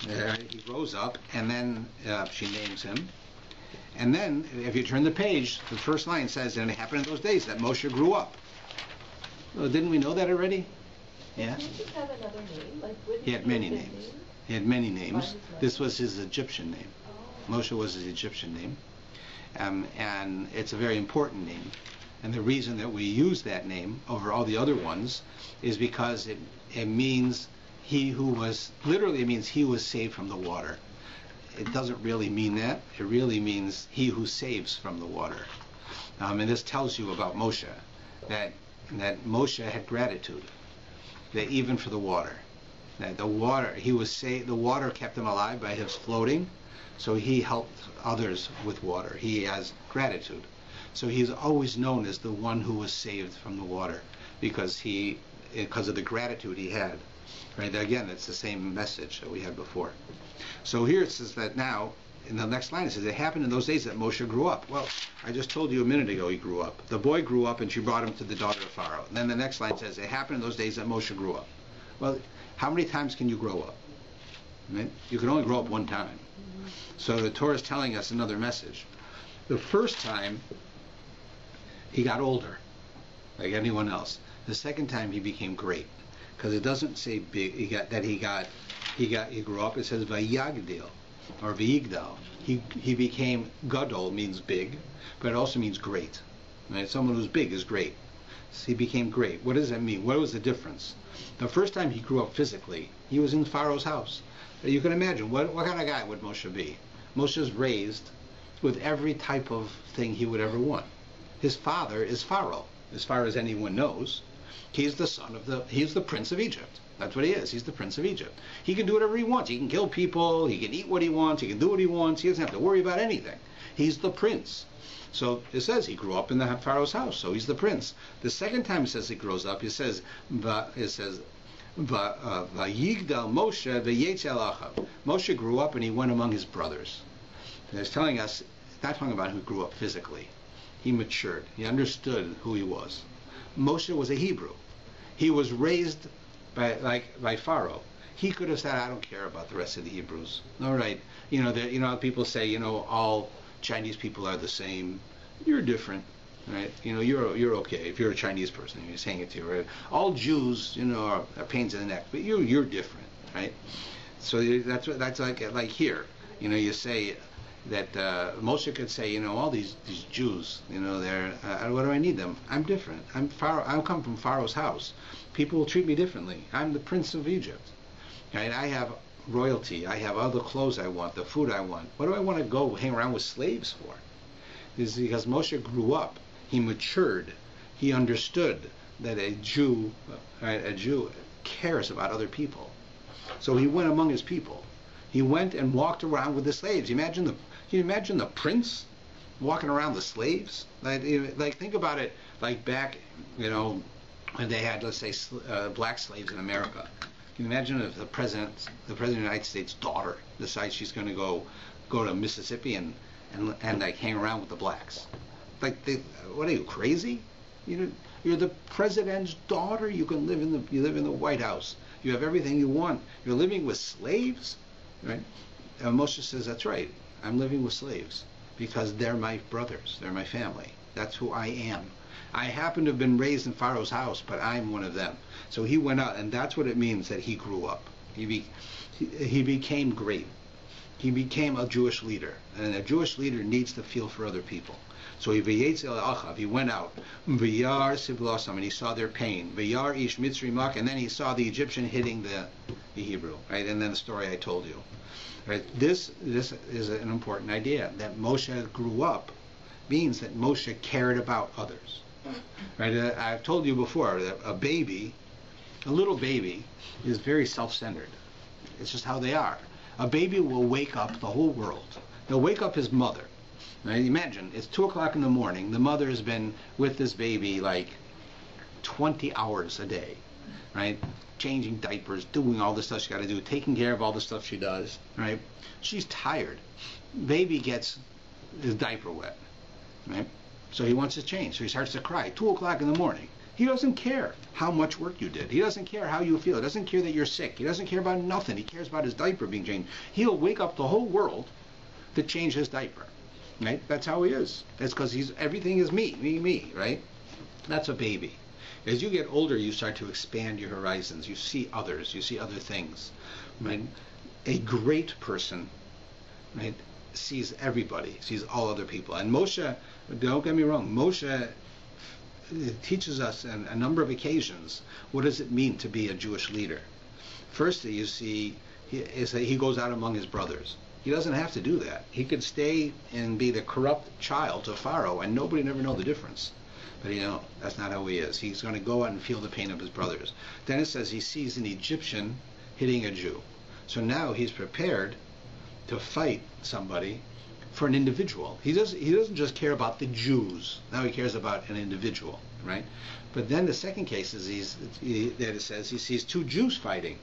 He grows up, and then she names him. And then, if you turn the page, the first line says, and it happened in those days that Moshe grew up. Well, didn't we know that already? Yeah. Did he have another name? He had many names. He had many names. This was his Egyptian name. Oh. Moshe was his Egyptian name. And it's a very important name. And the reason that we use that name over all the other ones is because it means literally it means he was saved from the water. It doesn't really mean that. It really means he who saves from the water. And this tells you about Moshe, that Moshe had gratitude, that even for the water, that the water, he was saved, the water kept him alive by his floating, so he helped others with water. He has gratitude. So he's always known as the one who was saved from the water because of the gratitude he had. Right? Again, it's the same message that we had before. So here it says that now, in the next line it says, it happened in those days that Moshe grew up. Well, I just told you a minute ago he grew up. The boy grew up and she brought him to the daughter of Pharaoh. And then the next line says, it happened in those days that Moshe grew up. Well, how many times can you grow up? Right? You can only grow up one time. So the Torah is telling us another message. The first time, he got older, like anyone else. The second time, he became great. because it doesn't say big. He grew up. It says vayagdil or vayigdal. He became gadol means big, but it also means great. Right? Someone who's big is great. So he became great. What does that mean? What was the difference? The first time he grew up physically, he was in Pharaoh's house. You can imagine what kind of guy would Moshe be? Moshe's raised with every type of thing he would ever want. His father is Pharaoh, as far as anyone knows. He's the prince of Egypt. That's what he is. He's the prince of Egypt. He can do whatever he wants. He can kill people. He can eat what he wants. He can do what he wants. He doesn't have to worry about anything. He's the prince. So it says he grew up in the Pharaoh's house, so he's the prince. The second time it says he grows up, it says Vayigdal Moshe v'yetzel achav. Moshe grew up and he went among his brothers. And it's telling us, not talking about who grew up physically. He matured. He understood who he was. Moshe was a Hebrew. He was raised by Pharaoh. He could have said, I don't care about the rest of the Hebrews. All right. How people say, all Chinese people are the same. You're different, right? You're okay if you're a Chinese person. You're saying it to you, right? All Jews, are pains in the neck, but you're different, right? So that's like here. You say that Moshe could say, all these Jews, they're what do I need them? I'm different. I'm Pharaoh. I come from Pharaoh's house. People will treat me differently. I'm the prince of Egypt. Right? I have royalty. I have all the clothes I want, the food I want. What do I want to go hang around with slaves for? It's because Moshe grew up. He matured. He understood that a Jew cares about other people. So he went among his people. He went and walked around with the slaves. Can you imagine the prince walking around the slaves? Like think about it. Like back, when they had, let's say, black slaves in America. Can you imagine if the president of the United States' daughter decides she's going to go to Mississippi and like hang around with the blacks? What are you, crazy? You're the president's daughter. You live in the White House. You have everything you want. You're living with slaves, right? And Moshe says, that's right. I'm living with slaves because they're my brothers. They're my family. That's who I am. I happen to have been raised in Pharaoh's house, but I'm one of them. So he went out, and that's what it means that he grew up. He became great. He became a Jewish leader, and a Jewish leader needs to feel for other people. So he went out, and he saw their pain. And then he saw the Egyptian hitting the Hebrew, right? And then the story I told you. Right? This is an important idea, that Moshe grew up means that Moshe cared about others. Right? I've told you before that a little baby, is very self-centered. It's just how they are. A baby will wake up the whole world. They'll wake up his mother. Right? Imagine, it's 2 o'clock in the morning. The mother has been with this baby like 20 hours a day, right? Changing diapers, doing all the stuff she got to do, taking care of all the stuff she does, right? She's tired. Baby gets his diaper wet, right? So he wants to change. So he starts to cry. 2 o'clock in the morning. He doesn't care how much work you did. He doesn't care how you feel. He doesn't care that you're sick. He doesn't care about nothing. He cares about his diaper being changed. He'll wake up the whole world to change his diaper, right? That's how he is. That's because everything is me, right? That's a baby. As you get older, you start to expand your horizons. You see others. You see other things, right? A great person, right, sees everybody, sees all other people. And Moshe, don't get me wrong, Moshe teaches us on a number of occasions what does it mean to be a Jewish leader. Firstly, you see, is that he goes out among his brothers. He doesn't have to do that. He could stay and be the corrupt child of Pharaoh, and nobody never know the difference. But that's not how he is. He's going to go out and feel the pain of his brothers. Then it says he sees an Egyptian hitting a Jew. So now he's prepared to fight somebody for an individual. He doesn't just care about the Jews. Now he cares about an individual, right? But then the second case is that it says he sees 2 Jews fighting,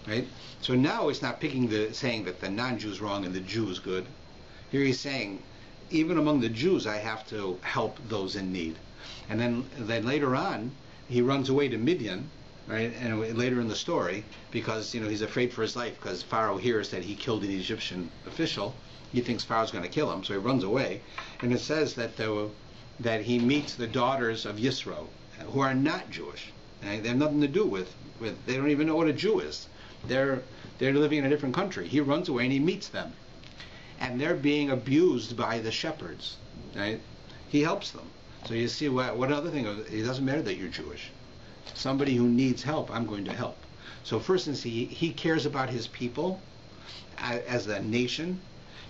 right? So now it's not saying that the non-Jew's wrong and the Jew is good. Here he's saying, even among the Jews, I have to help those in need. And then later on, he runs away to Midian, right? And later in the story, because he's afraid for his life, because Pharaoh hears that he killed an Egyptian official. He thinks Pharaoh's going to kill him, so he runs away. And it says that he meets the daughters of Yisro, who are not Jewish. They have nothing to do with. They don't even know what a Jew is. They're living in a different country. He runs away and he meets them, and they're being abused by the shepherds. Right? He helps them. So you see what other thing? It doesn't matter that you're Jewish. Somebody who needs help, I'm going to help. So first instance, he cares about his people as a nation.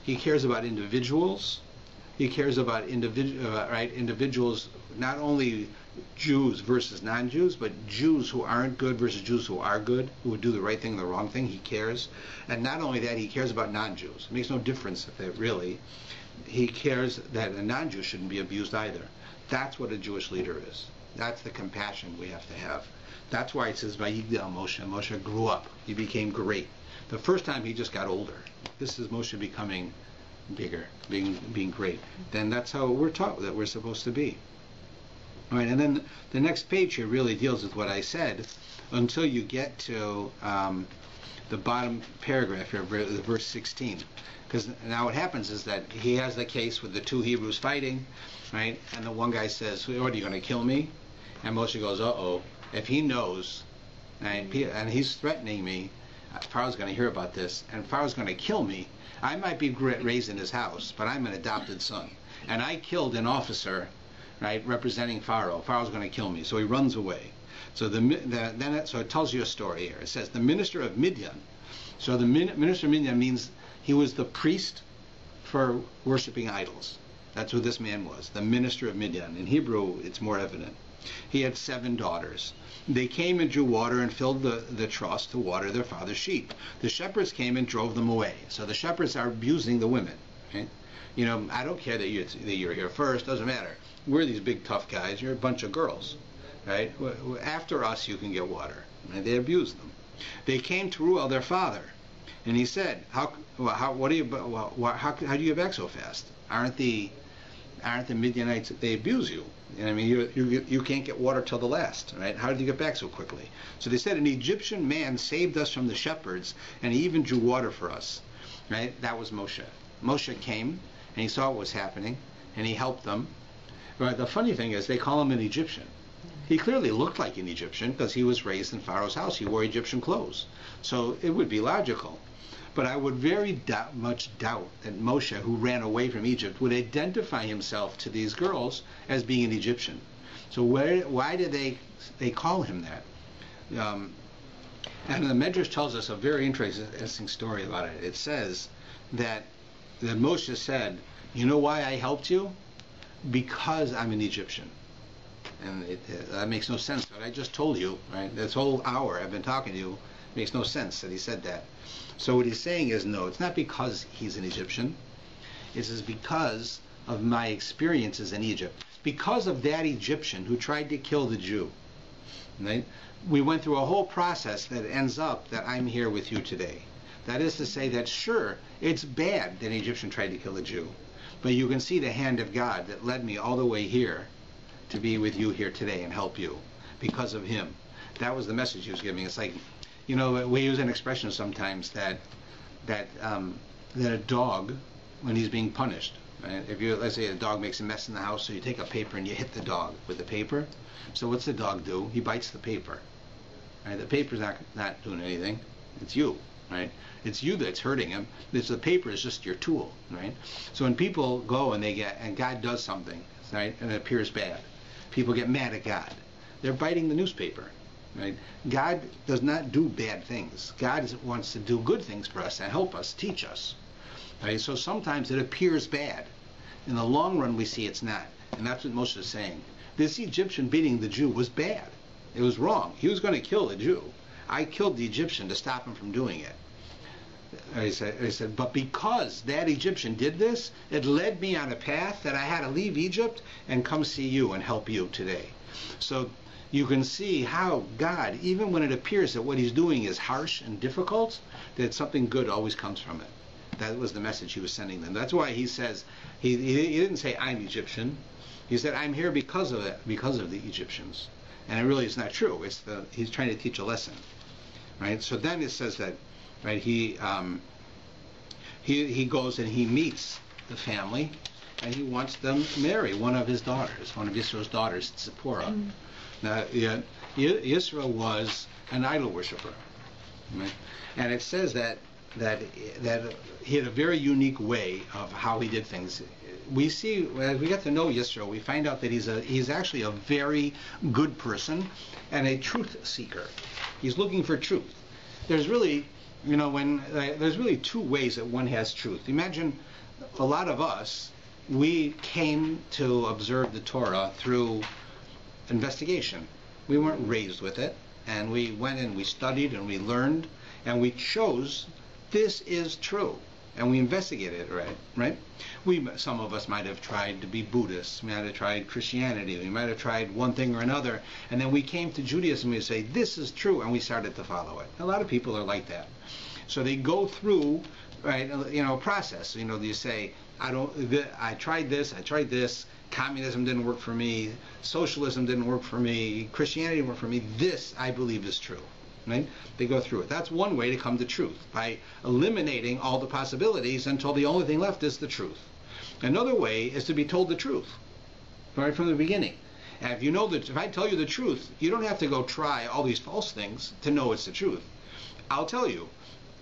He cares about individuals. He cares about individuals, not only Jews versus non-Jews, but Jews who aren't good versus Jews who are good, who would do the right thing and the wrong thing. He cares. And not only that, he cares about non-Jews. It makes no difference if really. He cares that a non-Jew shouldn't be abused either. That's what a Jewish leader is. That's the compassion we have to have. That's why it says, Vayigdal Moshe. Moshe grew up. He became great. The first time he just got older. This is Moshe becoming bigger, being great. Then that's how we're taught that we're supposed to be. All right, and then the next page here really deals with what I said until you get to the bottom paragraph here, verse 16. Because now what happens is that he has the case with the two Hebrews fighting, right? And the one guy says, "What, are you going to kill me?" And Moshe goes, "Uh-oh, if he knows, and he's threatening me, Pharaoh's going to hear about this, and Pharaoh's going to kill me. I might be raised in his house, but I'm an adopted son. And I killed an officer, right, representing Pharaoh. Pharaoh's going to kill me." So he runs away. So so it tells you a story here. It says, the minister of Midian. So the minister of Midian means he was the priest for worshiping idols. That's who this man was, the minister of Midian. In Hebrew, it's more evident. He had 7 daughters. They came and drew water and filled the troughs to water their father's sheep. The shepherds came and drove them away. So the shepherds are abusing the women. Right? You know, I don't care that you're here first. Doesn't matter. We're these big tough guys. You're a bunch of girls. Right? After us, you can get water. And they abused them. They came to Ruel, their father, and he said, how do you get back so fast? Aren't the Midianites, they abuse you? And I mean, you can't get water till the last, right? How did you get back so quickly? So they said, an Egyptian man saved us from the shepherds, and he even drew water for us, right? That was Moshe. Moshe came, and he saw what was happening, and he helped them. But the funny thing is, they call him an Egyptian. He clearly looked like an Egyptian because he was raised in Pharaoh's house. He wore Egyptian clothes. So it would be logical. But I would very much doubt that Moshe, who ran away from Egypt, would identify himself to these girls as being an Egyptian. So why did they call him that? And the Medrash tells us a very interesting story about it. It says that Moshe said, "You know why I helped you? Because I'm an Egyptian." And that makes no sense. But I just told you, right? This whole hour I've been talking to you, makes no sense that he said that. So what he's saying is, no, it's not because he's an Egyptian. It's because of my experiences in Egypt. Because of that Egyptian who tried to kill the Jew. Right? We went through a whole process that ends up that I'm here with you today. That is to say that, sure, it's bad that an Egyptian tried to kill a Jew. But you can see the hand of God that led me all the way here to be with you here today and help you because of him. That was the message he was giving. It's like, you know, we use an expression sometimes that a dog, when he's being punished, right? Let's say a dog makes a mess in the house, so you take a paper and you hit the dog with the paper. So what's the dog do? He bites the paper. Right? The paper's not doing anything. It's you, right? It's you that's hurting him. The paper is just your tool, right? So when people go and God does something, right, and it appears bad, people get mad at God. They're biting the newspaper. Right? God does not do bad things. God wants to do good things for us and help us, teach us. Right? So sometimes it appears bad. In the long run, we see it's not. And that's what Moshe is saying. This Egyptian beating the Jew was bad. It was wrong. He was going to kill the Jew. I killed the Egyptian to stop him from doing it. He said, but because that Egyptian did this, it led me on a path that I had to leave Egypt and come see you and help you today. So you can see how God, even when it appears that what he's doing is harsh and difficult, that something good always comes from it. That was the message he was sending them. That's why he says, he didn't say, I'm Egyptian. He said, I'm here because of it, because of the Egyptians. And it really is not true. He's trying to teach a lesson. Right? So then it says that, right, he goes and he meets the family, and he wants them to marry one of his daughters, one of Yisro's daughters, Zipporah. Now, Yisro was an idol worshiper, right? And it says that he had a very unique way of how he did things. We see, as we get to know Yisro, we find out that he's actually a very good person and a truth seeker. He's looking for truth. There's really, there's really two ways that one has truth. Imagine a lot of us, we came to observe the Torah through investigation. We weren't raised with it, and we went and we studied and we learned, and we chose this is true, and we investigated it, right? Some of us might have tried to be Buddhists, we might have tried Christianity, we might have tried one thing or another, and then we came to Judaism and we say this is true, and we started to follow it. A lot of people are like that. So they go through, right, a process. You say, I tried this, communism didn't work for me, socialism didn't work for me, Christianity didn't work for me, this I believe is true. Right? They go through it. That's one way to come to truth, by eliminating all the possibilities until the only thing left is the truth. Another way is to be told the truth right from the beginning. And if I tell you the truth, you don't have to go try all these false things to know it's the truth. I'll tell you,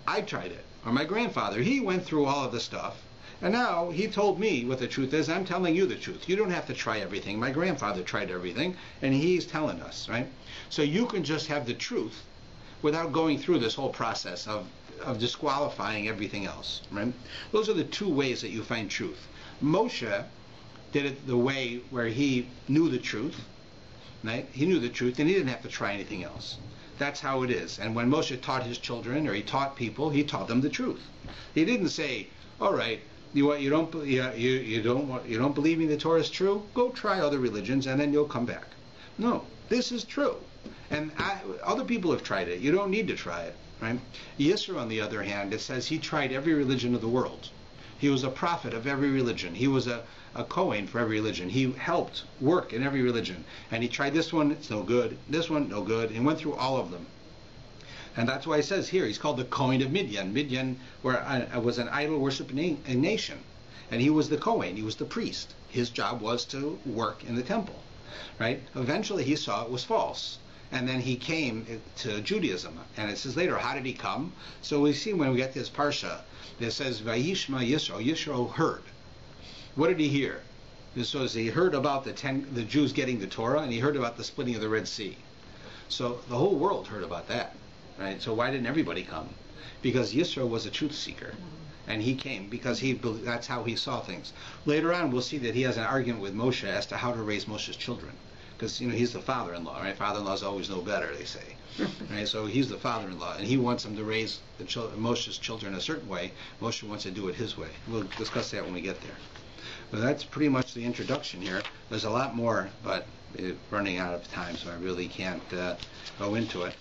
I tried it. Or my grandfather, he went through all of the stuff, and now he told me what the truth is. I'm telling you the truth. You don't have to try everything. My grandfather tried everything, and he's telling us, right? So you can just have the truth without going through this whole process of disqualifying everything else, right? Those are the two ways that you find truth. Moshe did it the way where he knew the truth, right? He knew the truth, and he didn't have to try anything else. That's how it is. And when Moshe taught his children, or he taught people, he taught them the truth. He didn't say, all right, you don't believe me the Torah is true? Go try other religions, and then you'll come back. No, this is true. And other people have tried it. You don't need to try it, right? Yisro, on the other hand, it says he tried every religion of the world. He was a prophet of every religion. He was a Kohen for every religion. He helped work in every religion. And he tried this one, it's no good. This one, no good. And went through all of them. And that's why it says here, he's called the Kohen of Midian. Midian was an idol worshiping nation. And he was the Kohen. He was the priest. His job was to work in the temple, right? Eventually he saw it was false. And then he came to Judaism. And it says later, how did he come? So we see when we get this PARSHA, it says, Vayishma Yisro. Yisro heard. What did he hear? So he heard about the Jews getting the Torah, and he heard about the splitting of the Red Sea. So the whole world heard about that, right? So why didn't everybody come? Because Yisro was a truth seeker. And he came because that's how he saw things. Later on, we'll see that he has an argument with Moshe as to how to raise Moshe's children. Because he's the father-in-law, right? Father-in-laws always know better, they say. Right? So he's the father-in-law, and he wants him to raise Moshe's children a certain way. Moshe wants to do it his way. We'll discuss that when we get there. But that's pretty much the introduction here. There's a lot more, but we're running out of time, so I really can't go into it.